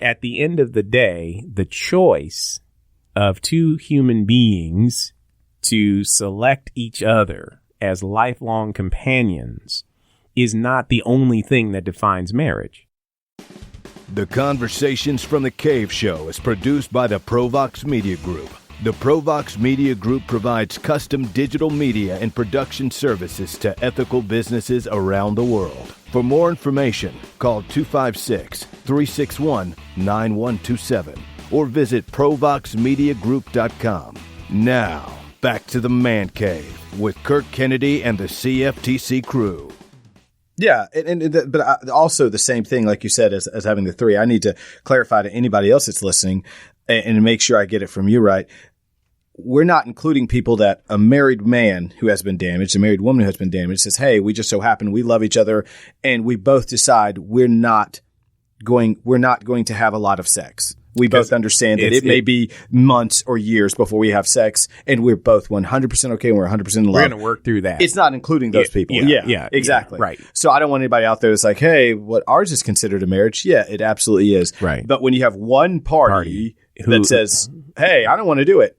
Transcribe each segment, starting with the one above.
at the end of the day, the choice of two human beings to select each other as lifelong companions is not the only thing that defines marriage. The Conversations from the Cave Show is produced by the Provox Media Group. The Provox Media Group provides custom digital media and production services to ethical businesses around the world. For more information, call 256-361-9127 or visit provoxmediagroup.com. Now, back to the Man Cave with Kirk Kennedy and the CFTC crew. Yeah, but also the same thing, like you said, as having the three. I need to clarify to anybody else that's listening and make sure I get it from you right. We're not including people that a married man who has been damaged, a married woman who has been damaged says, hey, we just so happen we love each other and we both decide we're not going to have a lot of sex. We both understand that it may be months or years before we have sex, and we're both 100% okay and we're 100% in love. We're going to work through that. It's not including those people. Yeah, exactly. Right. So I don't want anybody out there that's like, hey, what ours is considered a marriage. Yeah, it absolutely is. Right. But when you have one party that says, hey, I don't want to do it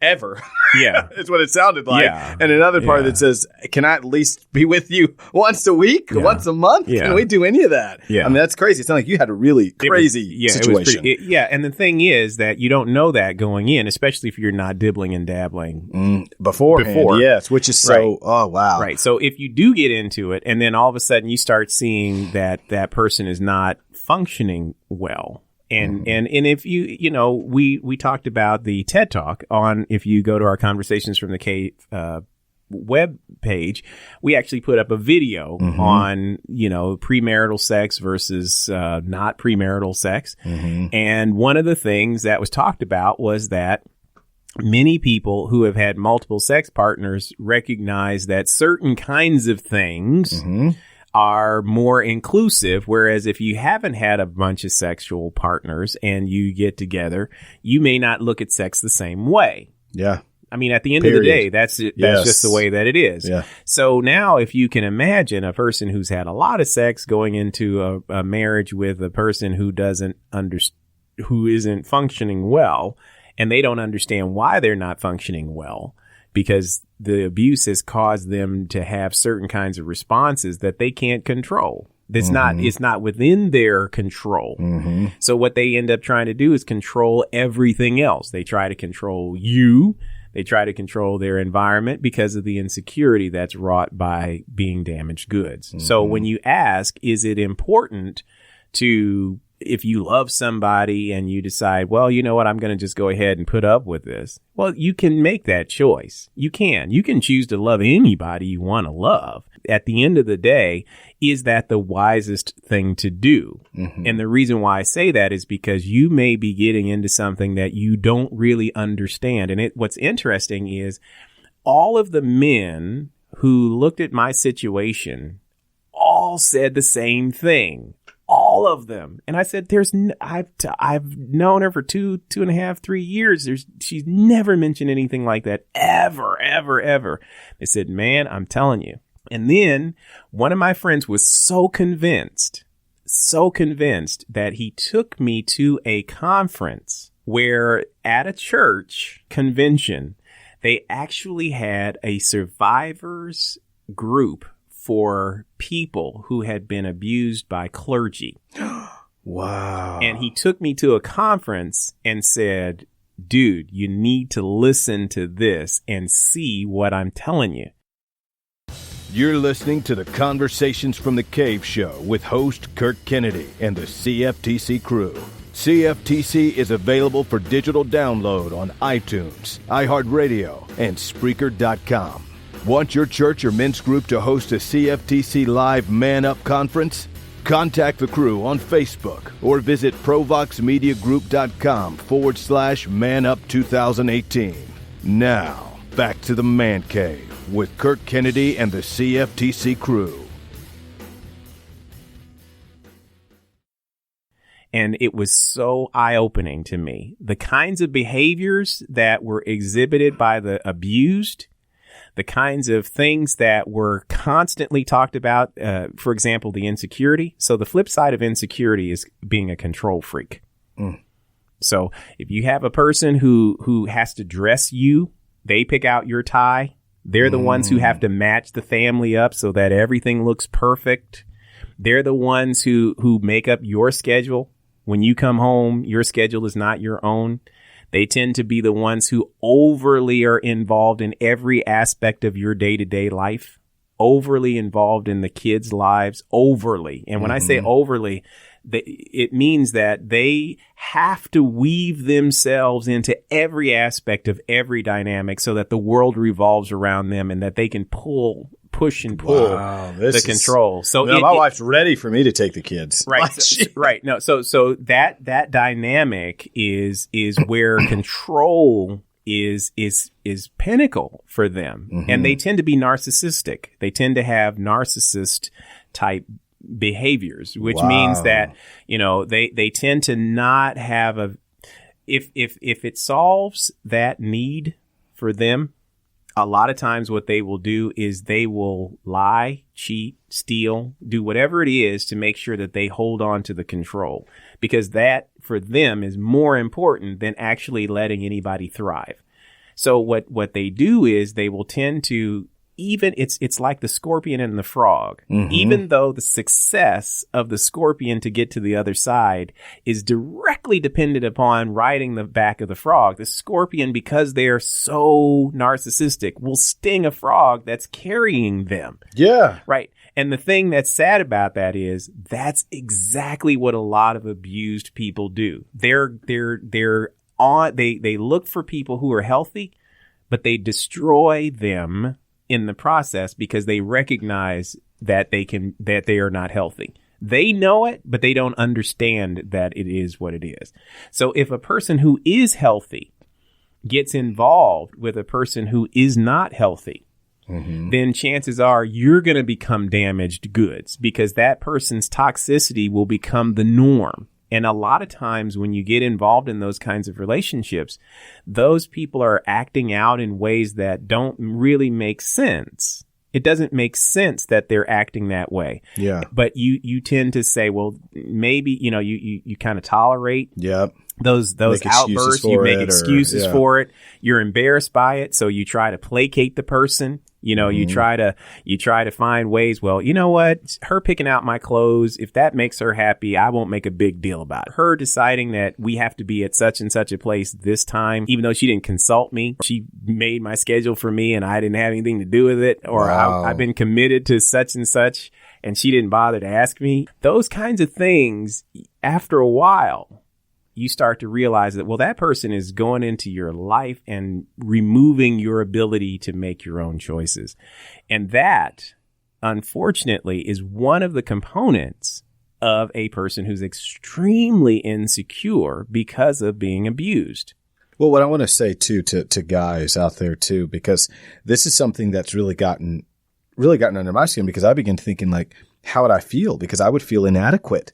ever. Yeah. It's what it sounded like. Yeah. And another party that says, can I at least be with you once a week, once a month? Yeah. Can we do any of that? Yeah. I mean, that's crazy. It sounds like you had a really crazy situation. And the thing is that you don't know that going in, especially if you're not dibbling and dabbling before. Yes, which is so, oh, wow. Right. So if you do get into it and then all of a sudden you start seeing that that person is not functioning well, and if we talked about the TED Talk on, if you go to our Conversations from the Cave web page, we actually put up a video on, premarital sex versus not premarital sex. And one of the things that was talked about was that many people who have had multiple sex partners recognize that certain kinds of things are more inclusive, whereas if you haven't had a bunch of sexual partners and you get together, you may not look at sex the same way. Yeah. I mean, at the end of the day, that's it. That's just the way that it is. Yeah. So now if you can imagine a person who's had a lot of sex going into a marriage with a person who who isn't functioning well, and they don't understand why they're not functioning well, because the abuse has caused them to have certain kinds of responses that they can't control. It's not within their control. So what they end up trying to do is control everything else. They try to control you. They try to control their environment because of the insecurity that's wrought by being damaged goods. So when you ask, is it important to, if you love somebody and you decide, well, you know what, I'm going to just go ahead and put up with this. Well, you can make that choice. You can choose to love anybody you want to love. At the end of the day, is that the wisest thing to do? And the reason why I say that is because you may be getting into something that you don't really understand. And what's interesting is all of the men who looked at my situation all said the same thing. All of them. And I said, I've known her for 2.5, 3 years. She's never mentioned anything like that ever, ever, ever. They said, man, I'm telling you. And then one of my friends was so convinced that he took me to a conference where at a church convention, they actually had a survivors group for people who had been abused by clergy. Wow. And he took me to a conference and said, dude, you need to listen to this and see what I'm telling you. You're listening to the Conversations from the Cave Show with host Kirk Kennedy and the CFTC crew. CFTC is available for digital download on iTunes, iHeartRadio, and Spreaker.com. Want your church or men's group to host a CFTC Live Man Up conference? Contact the crew on Facebook or visit provoxmediagroup.com/Man Up 2018. Now, back to the Man Cave with Kirk Kennedy and the CFTC crew. And it was so eye-opening to me. The kinds of behaviors that were exhibited by the abused, the kinds of things that were constantly talked about, for example, the insecurity. So the flip side of insecurity is being a control freak. So if you have a person who has to dress you, they pick out your tie. They're the ones who have to match the family up so that everything looks perfect. They're the ones who make up your schedule. When you come home, your schedule is not your own. They tend to be the ones who overly are involved in every aspect of your day-to-day life, overly involved in the kids' lives, overly. And when I say overly, it means that they have to weave themselves into every aspect of every dynamic so that the world revolves around them and that they can push and pull the control. So my wife's ready for me to take the kids. Right. Right. No. So that dynamic is where control is pinnacle for them. And they tend to be narcissistic. They tend to have narcissist type behaviors, which means that, they tend to not have if it solves that need for them, a lot of times what they will do is they will lie, cheat, steal, do whatever it is to make sure that they hold on to the control, because that for them is more important than actually letting anybody thrive. So what they do is they will tend to, even it's like the scorpion and the frog. Even though the success of the scorpion to get to the other side is directly dependent upon riding the back of the frog, the scorpion, because they're so narcissistic, will sting a frog that's carrying them. Yeah. Right. And the thing that's sad about that is that's exactly what a lot of abused people do. They look for people who are healthy, but they destroy them in the process because they recognize that they are not healthy. They know it, but they don't understand that it is what it is. So if a person who is healthy gets involved with a person who is not healthy, then chances are you're going to become damaged goods, because that person's toxicity will become the norm. And a lot of times when you get involved in those kinds of relationships, those people are acting out in ways that don't really make sense. It doesn't make sense that they're acting that way. Yeah. But you tend to say, well, maybe, you kind of tolerate those outbursts. You make excuses for it. You're embarrassed by it. So you try to placate the person. You try to find ways. Well, you know what? Her picking out my clothes, if that makes her happy, I won't make a big deal about it. Her deciding that we have to be at such and such a place this time, even though she didn't consult me, she made my schedule for me and I didn't have anything to do with it. Or I've been committed to such and such and she didn't bother to ask me. Those kinds of things, after a while, you start to realize that, well, that person is going into your life and removing your ability to make your own choices. And that, unfortunately, is one of the components of a person who's extremely insecure because of being abused. Well, what I want to say, too, to guys out there, too, because this is something that's really gotten under my skin, because I began thinking, like, how would I feel? Because I would feel inadequate.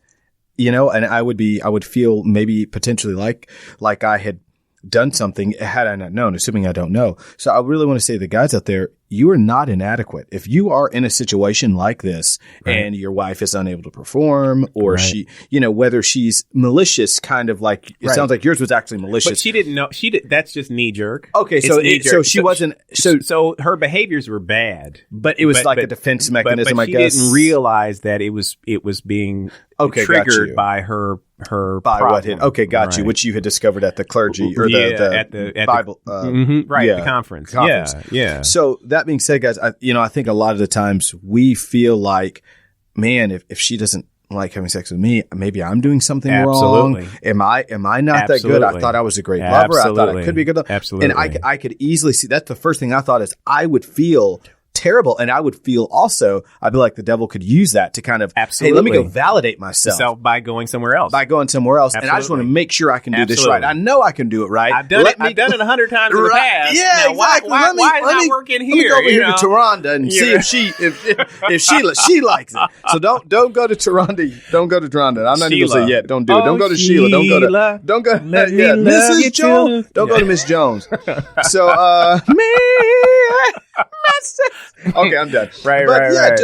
And I would feel maybe potentially like I had done something had I not known, assuming I don't know. So I really want to say to the guys out there, you are not inadequate. If you are in a situation like this and your wife is unable to perform, or she, whether she's malicious, kind of like, it sounds like yours was actually malicious. But she didn't know. That's just knee jerk. Okay. So she wasn't, so her behaviors were bad, but it was a defense mechanism, but I guess. She didn't realize that it was being triggered by her problem. What hit. Okay. Got you. Which you had discovered at the clergy or the Bible, the conference. Yeah. So that being said, guys, I think a lot of the times we feel like, man, if she doesn't like having sex with me, maybe I'm doing something wrong. Am I not that good? I thought I was a great lover. I thought I could be a good lover. Absolutely. And I could easily see, that's the first thing I thought is I would feel terrible. And I would feel also, I'd be like, the devil could use that to kind of, hey, let me go validate myself. By going somewhere else. And I just want to make sure I can do this right. I know I can do it right. I've done it 100 times in the past. Yeah, now, exactly. Why is it not working here? Let me go over here to Taronda and see if she likes it. So don't go to Taronda. Don't go to Taronda. I'm not even going to say yet. Don't do it. Don't go to Sheila. Don't go Mrs. Jones. Don't go to Miss Jones. So, Okay, I'm done. Right.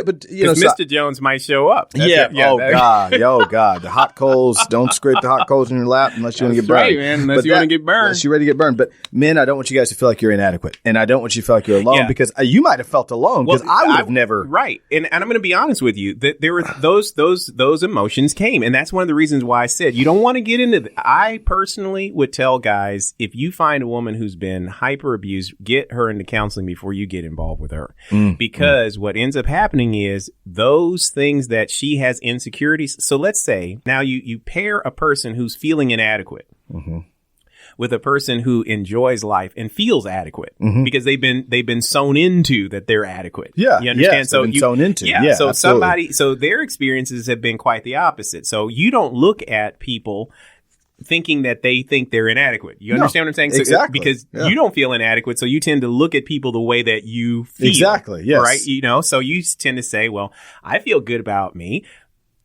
But you know, Mr. Jones might show up. God. The hot coals. Don't scrape the hot coals in your lap unless you want to get burned. Right, man. Unless you want to get burned. Unless you're ready to get burned. But men, I don't want you guys to feel like you're inadequate, and I don't want you to feel like you're alone because you might have felt alone because I would have never. Right, and I'm going to be honest with you that there were those emotions came, and that's one of the reasons why I said you don't want to get into. I personally would tell guys, if you find a woman who's been hyper abused, get her into counseling before you get involved with her. Because what ends up happening is those things that she has insecurities. So let's say now you pair a person who's feeling inadequate with a person who enjoys life and feels adequate because they've been sewn into that they're adequate. Yeah. You understand? Yes, so they've been sewn into. Yeah, so absolutely. so their experiences have been quite the opposite. So you don't look at people thinking that they think they're inadequate. You understand what I'm saying? So, exactly. Because you don't feel inadequate, so you tend to look at people the way that you feel. Exactly, yes. Right? You know, so you tend to say, well, I feel good about me.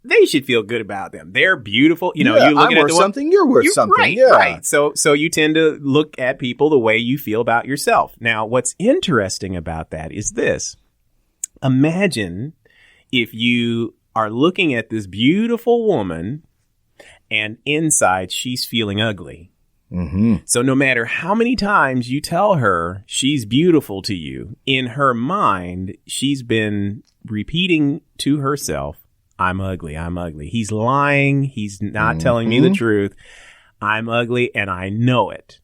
They should feel good about them. They're beautiful. You know, you're looking I'm at worth something, you're worth something. Right. So you tend to look at people the way you feel about yourself. Now, what's interesting about that is this. Imagine if you are looking at this beautiful woman and inside she's feeling ugly. So no matter how many times you tell her she's beautiful to you, in her mind, she's been repeating to herself, I'm ugly, I'm ugly. He's lying. He's not telling me the truth. I'm ugly and I know it.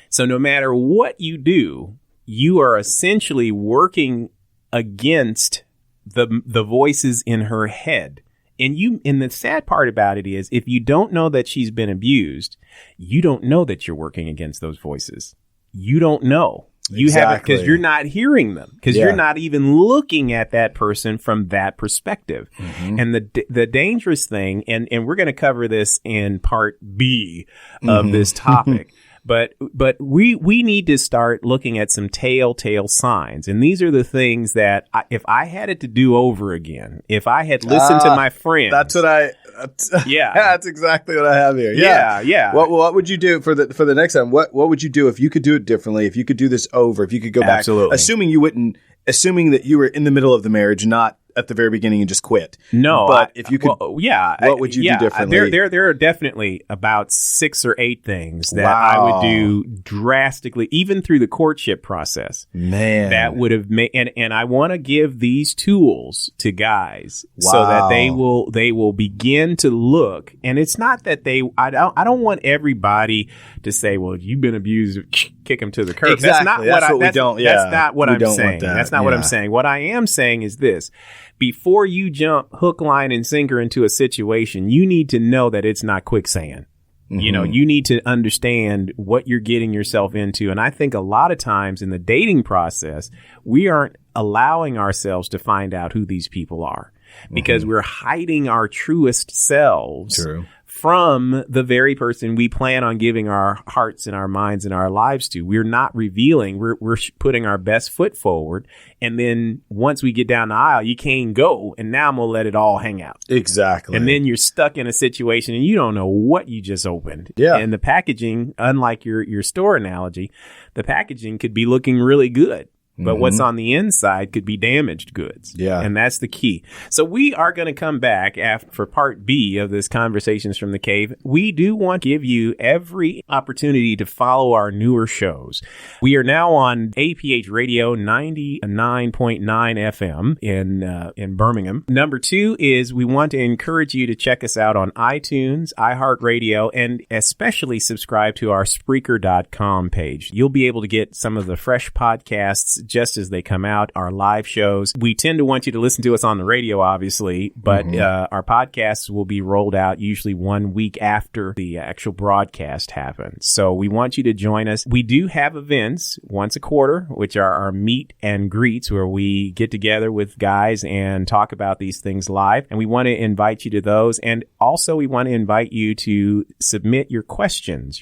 So no matter what you do, you are essentially working against the voices in her head. And the sad part about it is, if you don't know that she's been abused, you don't know that you're working against those voices. You don't know. You haven't, because you're not hearing them, because you're not even looking at that person from that perspective. And the dangerous thing, and we're going to cover this in part B of this topic. But we need to start looking at some telltale signs. And these are the things that if I had it to do over again, if I had listened to my friends. That's what that's exactly what I have here. Yeah. What would you do for the next time? What would you do if you could do it differently? If you could do this over, if you could go back, assuming that you were in the middle of the marriage, not at the very beginning and just quit. No, but if you could, what would you do differently? There are definitely about 6 or 8 things that I would do drastically, even through the courtship process. Man, that would have made, and I want to give these tools to guys so that they will begin to look. And it's not that I don't want everybody to say, well, you've been abused, kick them to the curb. Exactly. That's not what I'm saying. That's not what I'm saying. What I am saying is this. Before you jump hook, line, and sinker into a situation, you need to know that it's not quicksand. You know, you need to understand what you're getting yourself into. And I think a lot of times in the dating process, we aren't allowing ourselves to find out who these people are because we're hiding our truest selves from the very person we plan on giving our hearts and our minds and our lives to. We're not revealing. We're putting our best foot forward. And then once we get down the aisle, you can't go. And now I'm going to let it all hang out. Exactly. And then you're stuck in a situation and you don't know what you just opened. Yeah. And the packaging, unlike your store analogy, the packaging could be looking really good. But what's on the inside could be damaged goods. Yeah. And that's the key. So we are going to come back for part B of this Conversations from the Cave. We do want to give you every opportunity to follow our newer shows. We are now on APH Radio 99.9 FM in Birmingham. Number 2 is we want to encourage you to check us out on iTunes, iHeartRadio, and especially subscribe to our Spreaker.com page. You'll be able to get some of the fresh podcasts just as they come out, our live shows. We tend to want you to listen to us on the radio, obviously, but our podcasts will be rolled out usually 1 week after the actual broadcast happens. So we want you to join us. We do have events once a quarter, which are our meet and greets, where we get together with guys and talk about these things live. And we want to invite you to those. And also we want to invite you to submit your questions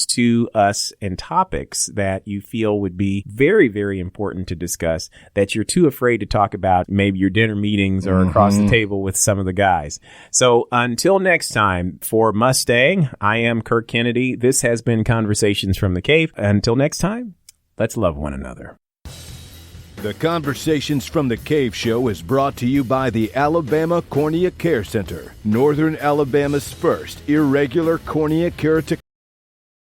to us and topics that you feel would be very, very important to discuss that you're too afraid to talk about, maybe your dinner meetings or across the table with some of the guys. So until next time, for Mustang, I am Kirk Kennedy. This has been Conversations from the Cave. Until next time, let's love one another. The Conversations from the Cave Show is brought to you by the Alabama Cornea Care Center, Northern Alabama's first irregular cornea keratoconus